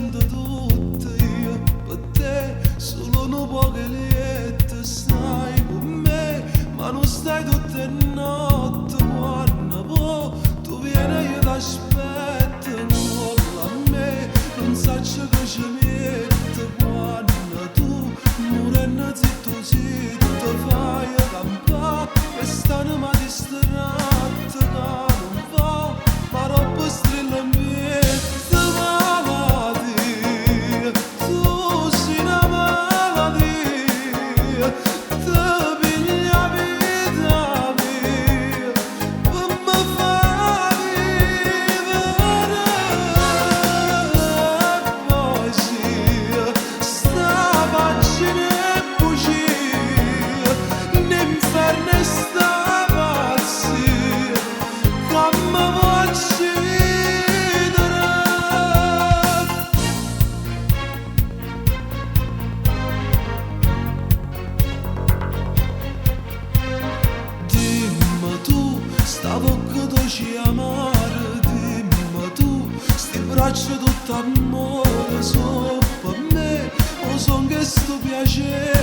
sento tutto io per te, solo un po' che lieto stai con me, ma non stai tutte le notti quando poi tu vieni io t'aspetto, non a me, non saccio che ci metto quando tu morendo zitto zitto fai campare e stanno distratta che non va, ma roba strilla mia. Amare, dimmi tu, sti braccia tutto amore, so per me, o son che sto piacere.